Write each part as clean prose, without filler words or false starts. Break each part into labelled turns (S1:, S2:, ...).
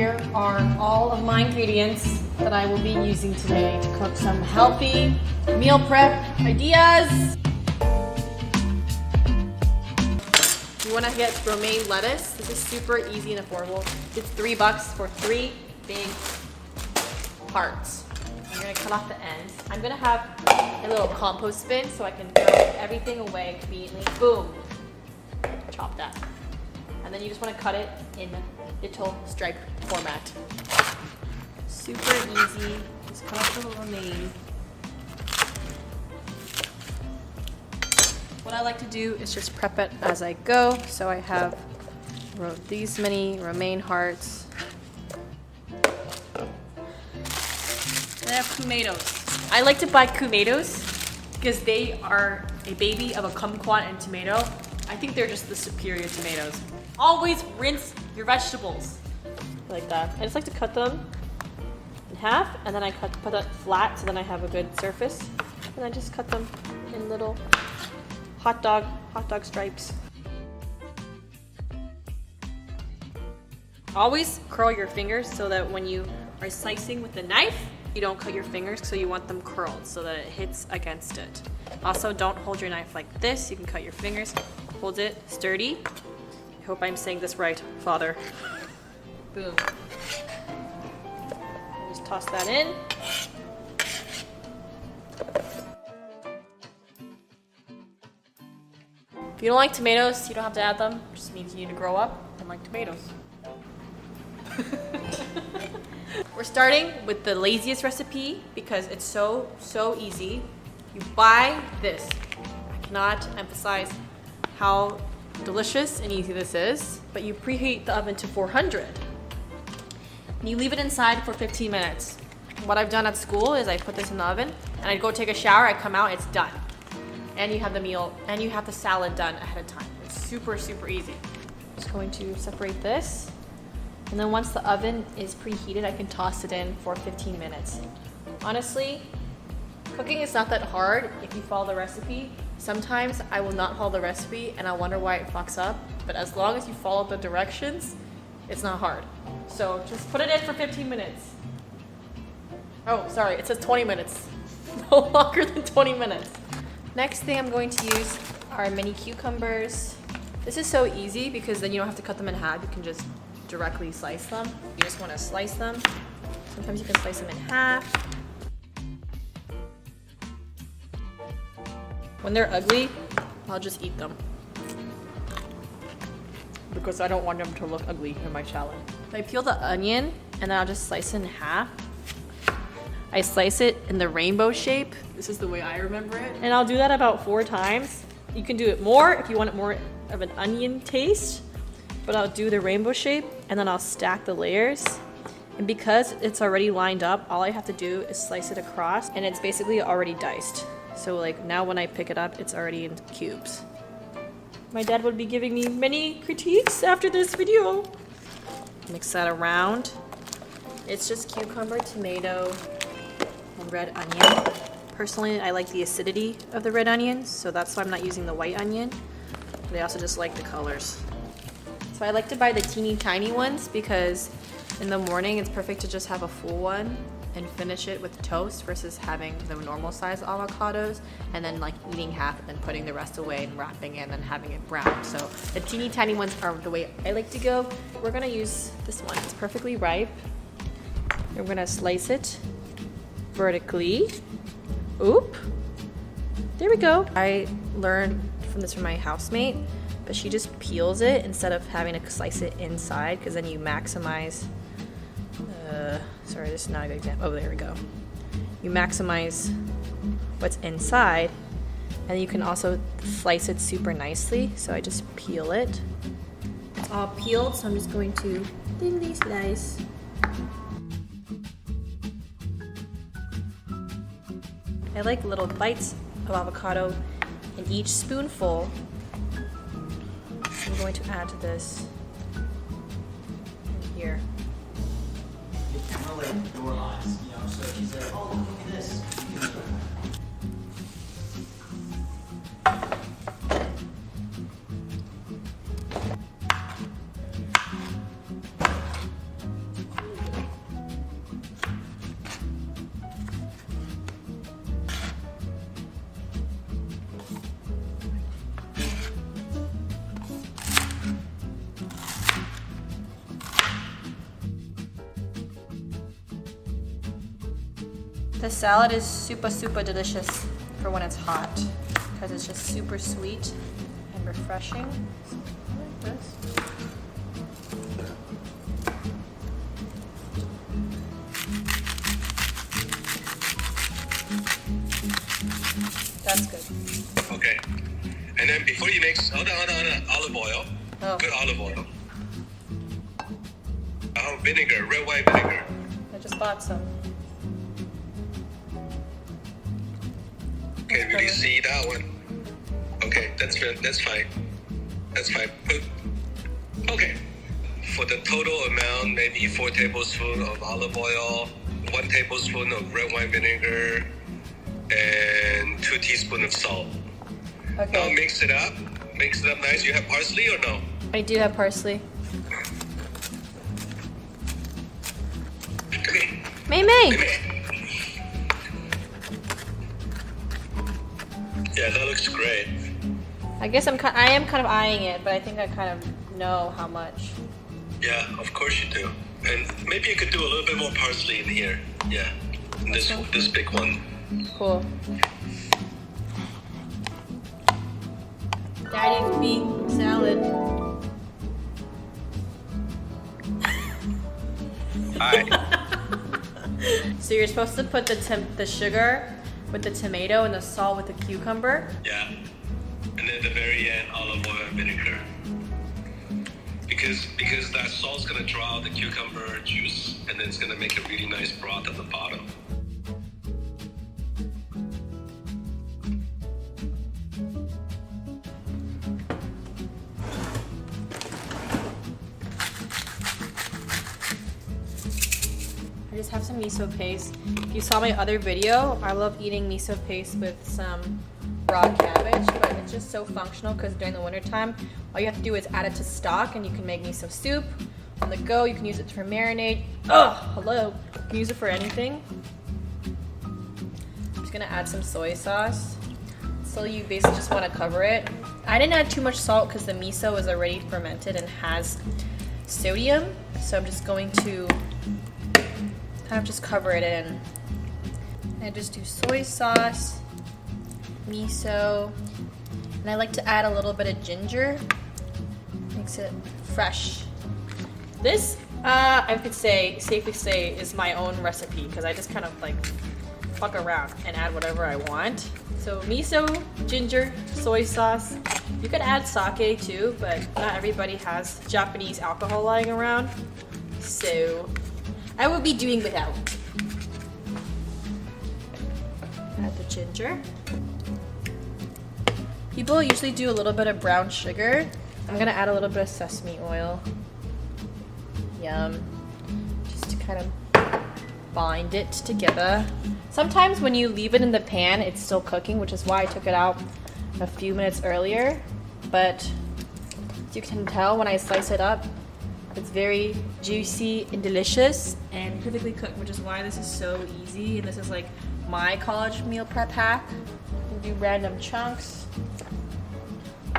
S1: here are all of my ingredients that I will be using today to cook some healthy meal prep ideas. You want to get romaine lettuce. This is super easy and affordable. It's $3 for 3 big hearts. I'm going to cut off the ends. I'm going to have a little compost bin so I can throw everything away conveniently. Boom. Chop that. And then you just want to cut it in little stripe format. Super easy. Just cut off the romaine. What I like to do is just prep it as I go. So I have these many romaine hearts. I have tomatoes. I like to buy tomatoes because they are a baby of a kumquat and tomato. I think they're just the superior tomatoes. Always rinse your vegetables like that. I just like to cut them in half, and then I put that flat so then I have a good surface. And I just cut them in little hot dog stripes. Always curl your fingers so that when you are slicing with the knife, you don't cut your fingers, so you want them curled so that it hits against it. Also, don't hold your knife like this. You can cut your fingers. Hold it sturdy. I hope I'm saying this right, Father. Boom. Just toss that in. If you don't like tomatoes, you don't have to add them. It just means you need to grow up and like tomatoes. We're starting with the laziest recipe because it's so easy. You buy this. I cannot emphasize how delicious and easy this is, but you preheat the oven to 400 and you leave it inside for 15 minutes. What I've done at school is I put this in the oven and I go take a shower, I come out, it's done. And you have the meal and you have the salad done ahead of time. It's super easy. Just going to separate this. And then once the oven is preheated, I can toss it in for 15 minutes. Honestly, cooking is not that hard if you follow the recipe. Sometimes I will not follow the recipe and I wonder why it fucks up. But as long as you follow the directions, it's not hard. So just put it in for 15 minutes. Oh, sorry, it says 20 minutes. No longer than 20 minutes. Next thing I'm going to use are mini cucumbers. This is so easy because then you don't have to cut them in half. You can just directly slice them. You just want to slice them. Sometimes you can slice them in half. When they're ugly, I'll just eat them because I don't want them to look ugly in my salad. I peel the onion and then I'll just slice it in half. I slice it in the rainbow shape. This is the way I remember it. And I'll do that about 4 times. You can do it more if you want it more of an onion taste. But I'll do the rainbow shape and then I'll stack the layers. And because it's already lined up, all I have to do is slice it across and it's basically already diced. So like now when I pick it up, it's already in cubes. My dad would be giving me many critiques after this video. Mix that around. It's just cucumber, tomato, and red onion. Personally, I like the acidity of the red onions, so that's why I'm not using the white onion. But I also just like the colors. So I like to buy the teeny tiny ones because in the morning it's perfect to just have a full one and finish it with toast versus having the normal size avocados and then like eating half and then putting the rest away and wrapping it and then having it brown. So the teeny tiny ones are the way I like to go. We're gonna use this one. It's perfectly ripe. We're gonna slice it vertically. Oop. There we go. I learned from this from my housemate, but she just peels it instead of having to slice it inside because then you maximize, sorry, this is not a good example. Oh, there we go. You maximize what's inside and you can also slice it super nicely. So I just peel it. It's all peeled, so I'm just going to thinly slice. I like little bites of avocado in each spoonful. I'm going to add to this here.
S2: The camera like your eyes, you know, so she's like, oh, look at this.
S1: The salad is super, super delicious for when it's hot because it's just super sweet and refreshing. Like this. That's good.
S3: Okay. And then before you mix, hold on, olive oil.
S1: Oh.
S3: Good olive oil. Vinegar, red wine vinegar.
S1: I just bought some.
S3: Can't really see that one. Okay, that's fine. That's fine. Okay. For the total amount, maybe 4 tablespoons of olive oil, 1 tablespoon of red wine vinegar, and 2 teaspoons of salt.
S1: Okay.
S3: Now mix it up. Mix it up nice. You have parsley or no?
S1: I do have parsley.
S3: Come here.
S1: May May.
S3: Come here. Yeah, that looks great.
S1: I guess I am kind of eyeing it, but I think I kind of know how much.
S3: Yeah, of course you do. And maybe you could do a little bit more parsley in here. Yeah, this big one.
S1: Cool. Daddy's beef salad.
S3: Hi.
S1: So you're supposed to put the sugar with the tomato and the salt with the cucumber.
S3: Yeah. And then at the very end, olive oil and vinegar. Because that salt's gonna draw out the cucumber juice, and then it's gonna make a really nice broth at the bottom.
S1: I just have some miso paste. If you saw my other video, I love eating miso paste with some raw cabbage, but it's just so functional because during the winter time, all you have to do is add it to stock and you can make miso soup. On the go, you can use it for marinade. Oh, hello. You can use it for anything. I'm just gonna add some soy sauce. So you basically just wanna cover it. I didn't add too much salt because the miso is already fermented and has sodium. So I'm just going to kind of just cover it in. I just do soy sauce, miso, and I like to add a little bit of ginger. Makes it fresh. This, I could safely say, is my own recipe because I just kind of like fuck around and add whatever I want. So miso, ginger, soy sauce. You could add sake too, but not everybody has Japanese alcohol lying around. So I will be doing without. Add the ginger. People usually do a little bit of brown sugar. I'm gonna add a little bit of sesame oil. Yum. Just to kind of bind it together. Sometimes when you leave it in the pan, it's still cooking, which is why I took it out a few minutes earlier. But as you can tell, when I slice it up, it's very juicy and delicious and perfectly cooked, which is why this is so easy. And this is like my college meal prep hack. You do random chunks.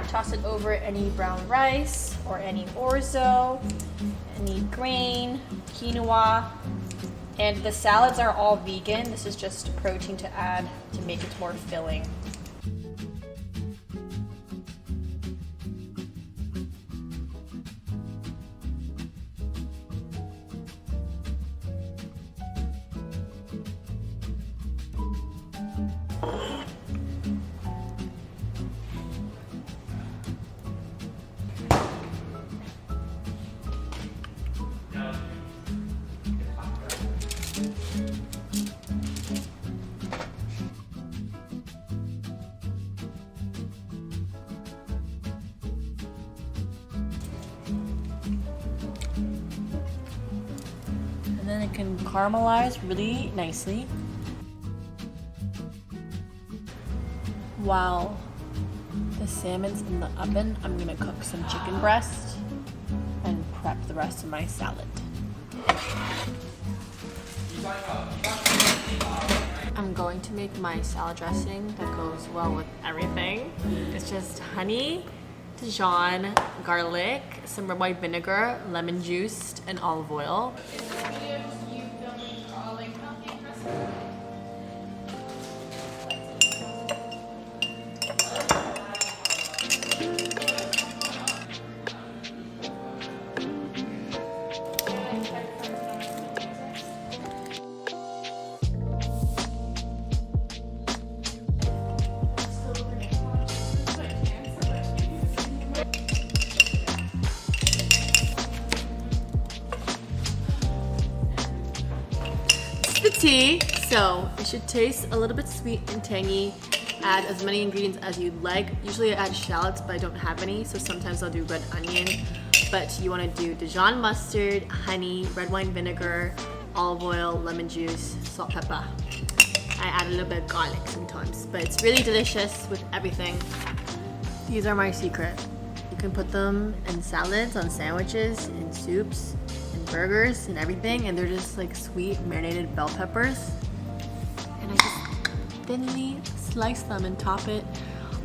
S1: Toss it over any brown rice or any orzo, any grain, quinoa. And the salads are all vegan. This is just protein to add to make it more filling. And then it can caramelize really nicely. While the salmon's in the oven, I'm gonna cook some chicken breast and prep the rest of my salad. I'm going to make my salad dressing that goes well with everything. It's just honey, dijon, garlic, some red wine vinegar, lemon juice, and olive oil. tea, so it should taste a little bit sweet and tangy. Add as many ingredients as you'd like. Usually I add shallots, but I don't have any, so sometimes I'll do red onion. But you want to do Dijon mustard, honey, red wine vinegar, olive oil, lemon juice, salt, pepper. I add a little bit of garlic sometimes, but it's really delicious with everything. These are my secret. You can put them in salads, on sandwiches, in soups, in burgers, and everything, and they're just like sweet marinated bell peppers. And I just thinly slice them and top it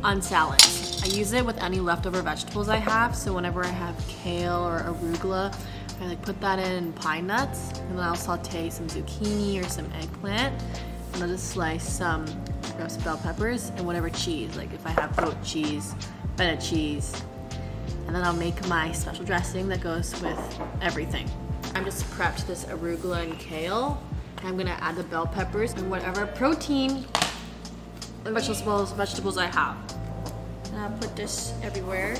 S1: on salads. I use it with any leftover vegetables I have, so whenever I have kale or arugula, I like put that in pine nuts, and then I'll saute some zucchini or some eggplant, and I'll just slice some roasted bell peppers and whatever cheese, like if I have goat cheese, feta cheese, and then I'll make my special dressing that goes with everything. I'm just prepped this arugula and kale, and I'm gonna add the bell peppers and whatever protein and vegetables I have. And I'll put this everywhere.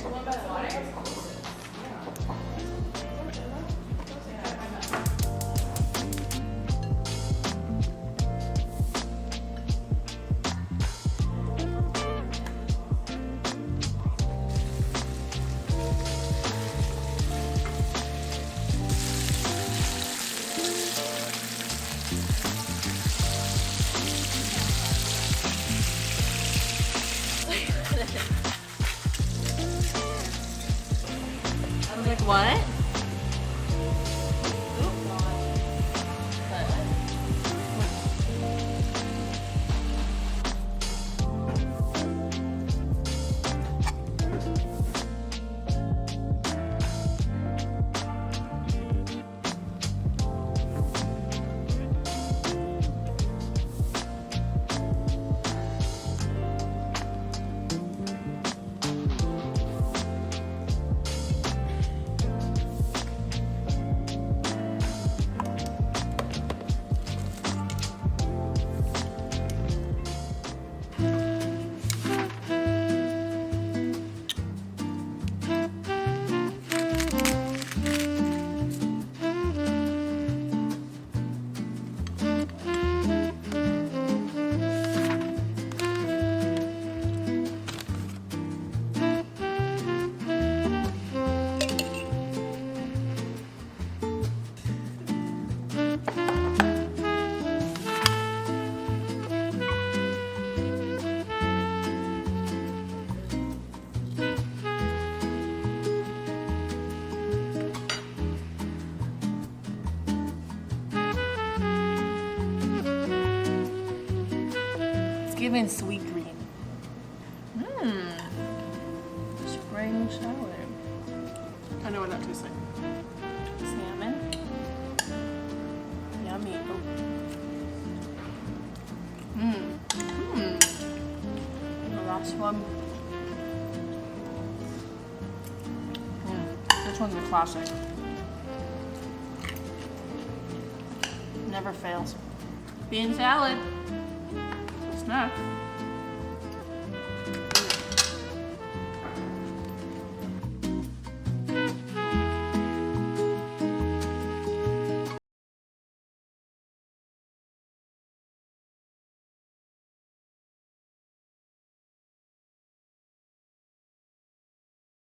S1: I was like, what? Giving sweet green. Spring salad. I know what that tastes like. Salmon. Yummy. The last one. This one's a classic. Never fails. Bean salad. Snack.